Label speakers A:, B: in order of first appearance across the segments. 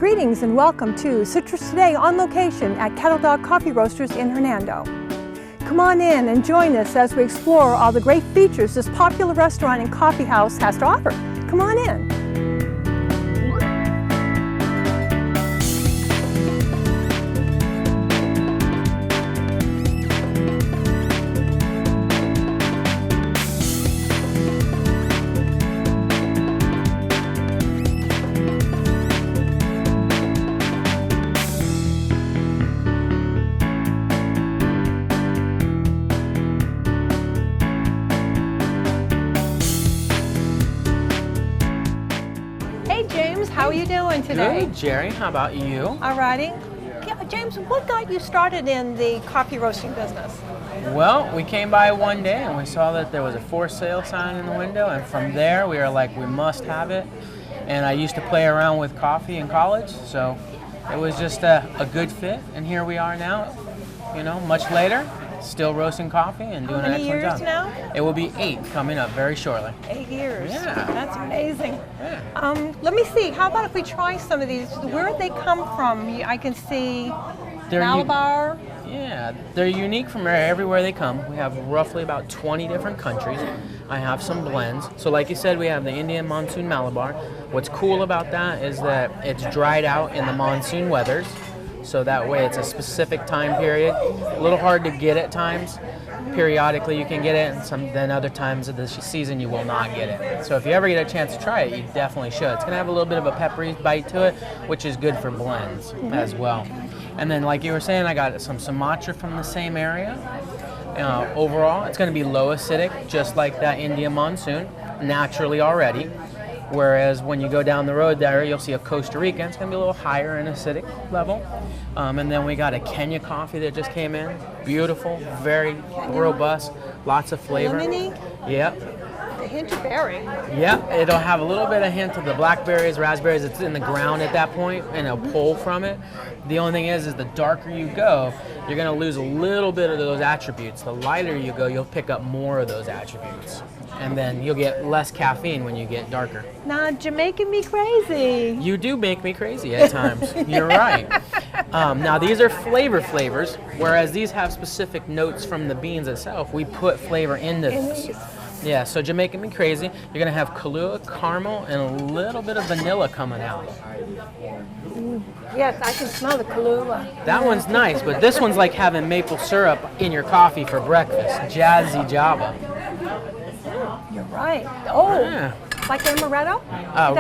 A: Greetings and welcome to Citrus Today on location at Cattle Dog Coffee Roasters in Hernando. Come on in and join us as we explore all the great features this popular restaurant and coffee house has to offer. Come on in. How are you doing today?
B: Good, Jerry. How about you?
A: Alrighty. Yeah, James, what got you started in the coffee roasting business?
B: Well, we came by one day and we saw that there was a for sale sign in the window, and from there we were like, we must have it. And I used to play around with coffee in college, so it was just a good fit, and here we are now, much later. Still roasting coffee and doing an excellent job.
A: How many years now?
B: It will be 8 coming up very shortly.
A: 8 years.
B: Yeah.
A: That's amazing.
B: Yeah.
A: Let me see. How about if we try some of these? Where did they come from? I can see Malabar.
B: Yeah, they're unique from everywhere they come. We have roughly about 20 different countries. I have some blends. So like you said, we have the Indian Monsoon Malabar. What's cool about that is that it's dried out in the monsoon weathers. So that way it's a specific time period. A little hard to get at times. Periodically you can get it, and then other times of the season you will not get it. So if you ever get a chance to try it, you definitely should. It's going to have a little bit of a peppery bite to it, which is good for blends as well. And then like you were saying, I got some Sumatra from the same area. Overall, it's going to be low acidic, just like that Indian Monsoon, naturally already. Whereas when you go down the road there, you'll see a Costa Rican. It's going to be a little higher in acidic level. And then we got a Kenya coffee that just came in. Beautiful, very robust, lots of flavor.
A: Lemony?
B: Yep.
A: A hint of berry.
B: Yep, it'll have a little bit of hint of the blackberries, raspberries. It's in the ground at that point, and it'll pull from it. The only thing is the darker you go, you're going to lose a little bit of those attributes. The lighter you go, you'll pick up more of those attributes. And then you'll get less caffeine when you get darker.
A: Nah, you're making me crazy.
B: You do make me crazy at times. You're right. Now these are flavors, whereas these have specific notes from the beans itself. We put flavor into this. Yeah, so Jamaican Me Crazy, you're going to have Kahlua, caramel, and a little bit of vanilla coming out.
A: Yes, I can smell the Kahlua.
B: That one's nice, but this one's like having maple syrup in your coffee for breakfast. Jazzy Java.
A: You're right. Oh,
B: Yeah.
A: like amaretto?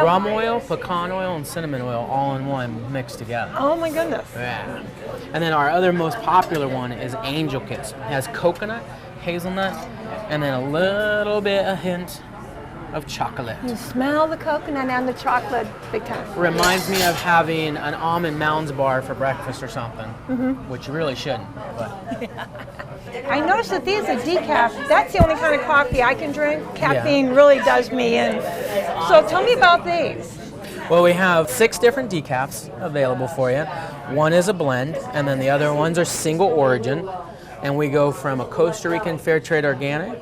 B: Rum oil, pecan oil, and cinnamon oil all in one mixed together.
A: Oh my goodness.
B: Yeah. And then our other most popular one is Angel Kiss. It has coconut, hazelnut, and then a little bit, a hint of chocolate.
A: You smell the coconut and the chocolate big time.
B: Reminds me of having an Almond Mounds bar for breakfast or something, which you really shouldn't. But.
A: I noticed that these are decaf. That's the only kind of coffee I can drink. Caffeine really does me in. So tell me about these.
B: Well, we have 6 different decafs available for you. One is a blend, and then the other ones are single origin. And we go from a Costa Rican Fair Trade Organic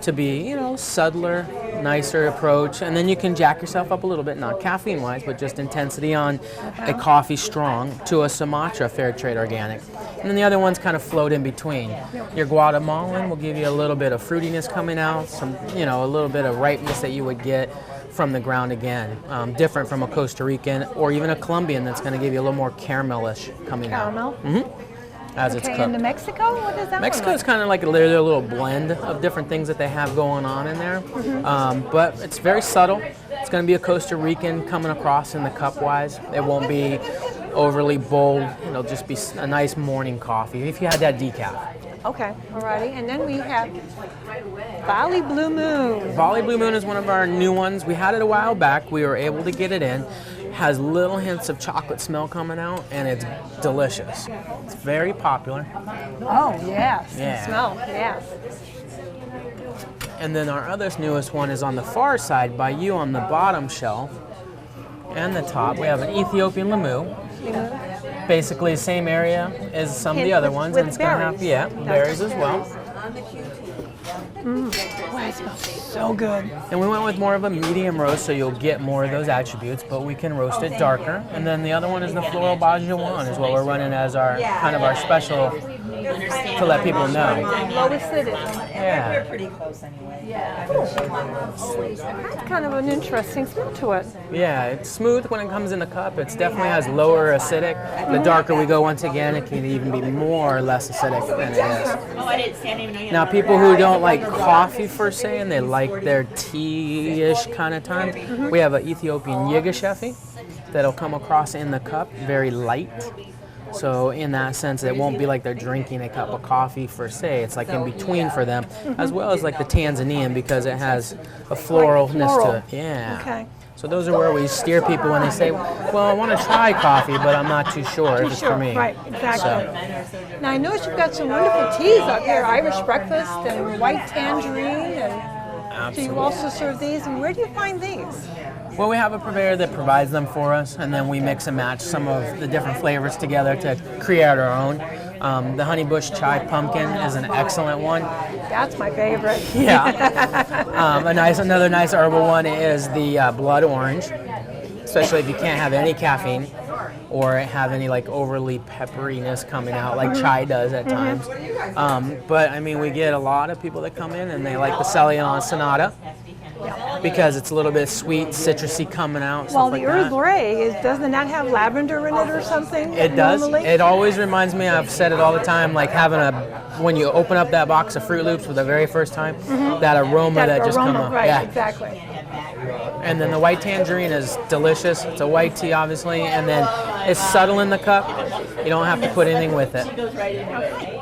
B: to be, subtler, nicer approach. And then you can jack yourself up a little bit, not caffeine-wise, but just intensity on a coffee strong to a Sumatra Fair Trade Organic. And then the other ones kind of float in between. Your Guatemalan will give you a little bit of fruitiness coming out, some, a little bit of ripeness that you would get from the ground again. Different from a Costa Rican or even a Colombian that's going to give you a little more caramelish coming out.
A: Caramel?
B: As it's cooked.
A: And the Mexico? What is that?
B: Mexico is kind of like their little blend of different things that they have going on in there. But it's very subtle. It's going to be a Costa Rican coming across in the cup-wise. It won't be overly bold. It'll just be a nice morning coffee if you had that decaf.
A: Okay, alrighty. And then we have Bali Blue Moon.
B: Bali Blue Moon is one of our new ones. We had it a while back. We were able to get it in. Has little hints of chocolate smell coming out, and it's delicious. It's very popular.
A: Oh, yes.
B: Yeah.
A: The smell, yes.
B: And then our other newest one is on the far side by you on the bottom shelf. And the top, we have an Ethiopian Lamu. Basically the same area as some of the other ones.
A: With
B: And it's going to have, berries as well.
A: it smells so good.
B: And we went with more of a medium roast, so you'll get more of those attributes, but we can roast it darker. And then the other one is the floral bajoran, is what we're running as our kind of our special to let people know.
A: Low acidity.
B: Yeah.
C: We're pretty close anyway.
A: That's kind of an interesting smell to it.
B: Yeah, it's smooth when it comes in the cup. It definitely has lower acidic. The darker we go, once again, it can even be more or less acidic than it is. Now, people who don't like coffee per se and they like their tea-ish kind of time, we have an Ethiopian Yigashefi that'll come across in the cup, very light. So in that sense, it won't be like they're drinking a cup of coffee per se. It's like in between for them, as well as like the Tanzanian, because it has a floralness to it. Yeah.
A: Okay.
B: So those are where we steer people when they say, well, I want to try coffee, but I'm not too sure if it's for me.
A: Right, exactly. Now I notice you've got some wonderful teas up here, Irish breakfast and white tangerine, and so you also serve these. And where do you find these?
B: Well, we have a purveyor that provides them for us, and then we mix and match some of the different flavors together to create our own. The honey bush chai pumpkin is an excellent one.
A: That's my favorite.
B: Yeah. Another nice herbal one is the blood orange, especially if you can't have any caffeine or have any like overly pepperiness coming out like chai does at times. But I mean, we get a lot of people that come in and they like the Ceylon Sonata, because it's a little bit sweet, citrusy coming out.
A: Well,
B: Stuff
A: the
B: like
A: Earl
B: that.
A: Grey, doesn't that have lavender in it or something?
B: It does.
A: Normally?
B: It always reminds me, I've said it all the time, like having when you open up that box of Fruit Loops for the very first time, that aroma that just comes up.
A: Right,
B: Yeah.
A: exactly.
B: And then the white tangerine is delicious. It's a white tea, obviously, and then it's subtle in the cup. You don't have to put anything with it.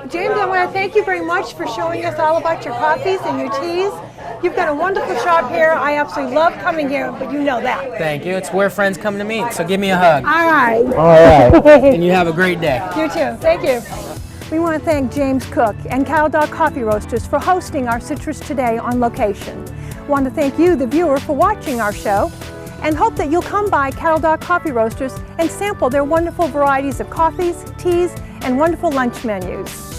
A: James, I want to thank you very much for showing us all about your coffees and your teas. You've got a wonderful shop here. I absolutely love coming here, but you know that.
B: Thank you. It's where friends come to meet, so give me a hug.
A: All right.
B: All right. And you have a great day.
A: You too. Thank you. We want to thank James Cook and Cattle Dog Coffee Roasters for hosting our Citrus Today on location. We want to thank you, the viewer, for watching our show, and hope that you'll come by Cattle Dog Coffee Roasters and sample their wonderful varieties of coffees, teas, and wonderful lunch menus.